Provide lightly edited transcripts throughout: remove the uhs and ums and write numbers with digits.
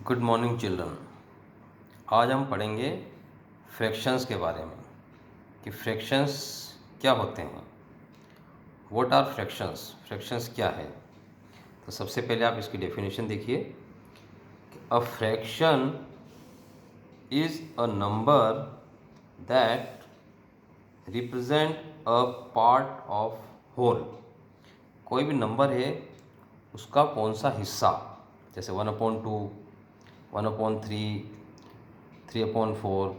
Good morning children. आज हम पढ़ेंगे फ्रैक्शंस के बारे में कि फ्रैक्शंस क्या होते हैं। व्हाट आर फ्रैक्शंस, फ्रैक्शंस क्या है। तो सबसे पहले आप इसकी डेफिनेशन देखिए। A fraction is a number that represent a part of whole. कोई भी नंबर है उसका कौन सा हिस्सा, जैसे 1/2, 1/3, 3/4,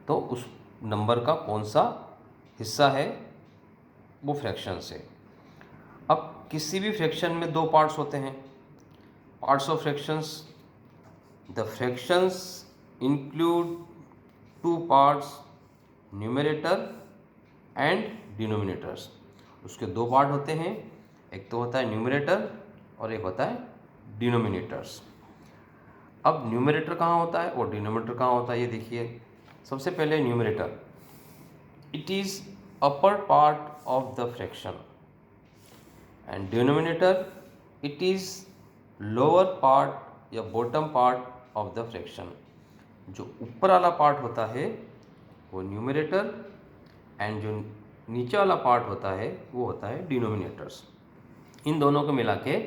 तो उस नंबर का कौन सा हिस्सा है वो फ्रैक्शंस है। अब किसी भी फ्रैक्शन में दो पार्ट्स होते हैं, parts of fractions. The fractions include two parts, numerator and denominators. उसके दो पार्ट होते हैं, एक तो होता है न्यूमरेटर और एक होता है डिनोमिनेटर्स। अब न्यूमरेटर कहाँ होता है और डिनोमिनेटर कहाँ होता है ये देखिए। सबसे पहले numerator, it is upper part of the fraction, and denominator it is lower part या bottom part of the fraction. जो ऊपर वाला पार्ट होता है वो न्यूमरेटर एंड जो नीचे वाला पार्ट होता है वो होता है डिनोमिनेटर्स। इन दोनों को मिला के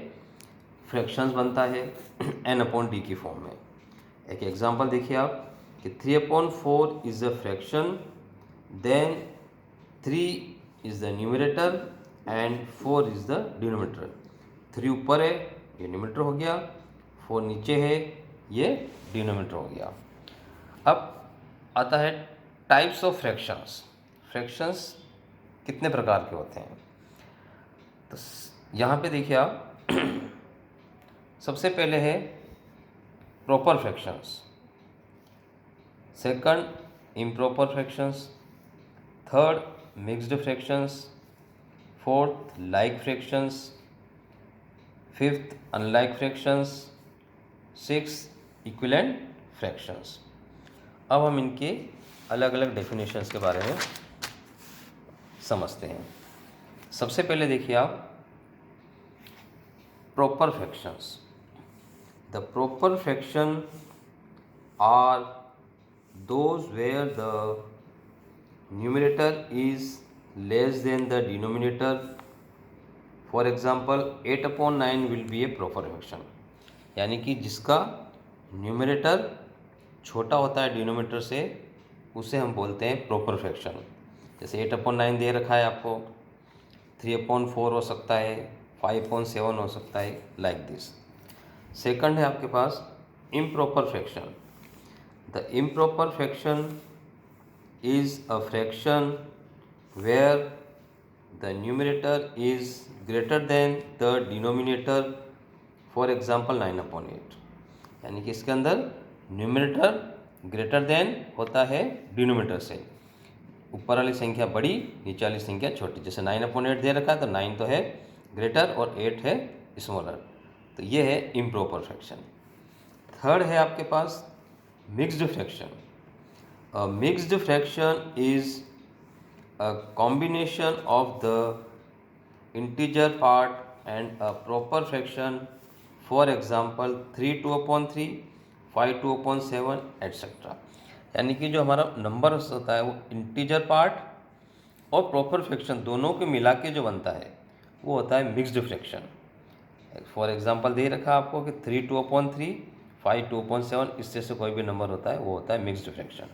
फ्रैक्शंस बनता है n/d की फॉर्म में। एक एग्जांपल देखिए आप कि 3/4 is a fraction, then 3 is the numerator and 4 is the denominator. 3 ऊपर है ये न्यूमरेटर हो गया, 4 नीचे है ये डिनोमिनेटर हो गया। अब आता है टाइप्स ऑफ फ्रैक्शंस। फ्रैक्शंस कितने प्रकार के होते हैं, तो यहाँ पे देखिए आप सबसे पहले है proper fractions, second improper fractions, third mixed fractions, fourth like fractions, fifth unlike fractions, six equivalent fractions. अब हम इनके अलग अलग डेफिनेशंस के बारे में समझते हैं। सबसे पहले देखिए आप proper fractions. The proper fraction are those where the numerator is less than the denominator. For example, 8/9 will be a proper fraction, यानी कि जिसका न्यूमरेटर छोटा होता है डिनोमिनेटर से, उसे हम बोलते हैं प्रॉपर फ्रैक्शन। जैसे 8/9 दे रखा है आपको, 3/4 हो सकता है, 5/7 हो सकता है, लाइक दिस। सेकंड है आपके पास improper fraction. The improper fraction is a fraction where the numerator is greater than the denominator, for example 9/8। यानी कि इसके अंदर न्यूमरेटर ग्रेटर देन होता है डिनोमिनेटर से, ऊपर वाली संख्या बड़ी नीचे वाली संख्या छोटी। जैसे 9/8 दे रखा है तो 9 तो है ग्रेटर और 8 है स्मॉलर, तो ये है इम्प्रॉपर फ्रैक्शन। थर्ड है आपके पास mixed fraction. A mixed fraction is a combination of the integer part and a proper fraction, for example 3 2/3, 5 2/7 etcetera. यानी कि जो हमारा नंबर होता है वो इंटीजर पार्ट और प्रॉपर फ्रैक्शन दोनों को मिला के जो बनता है वो होता है मिक्स्ड फ्रैक्शन। फॉर एग्जांपल दे रखा आपको कि 3 2/3, 5 2/7, इससे कोई भी नंबर होता है वो होता है मिक्स्ड फ्रैक्शन।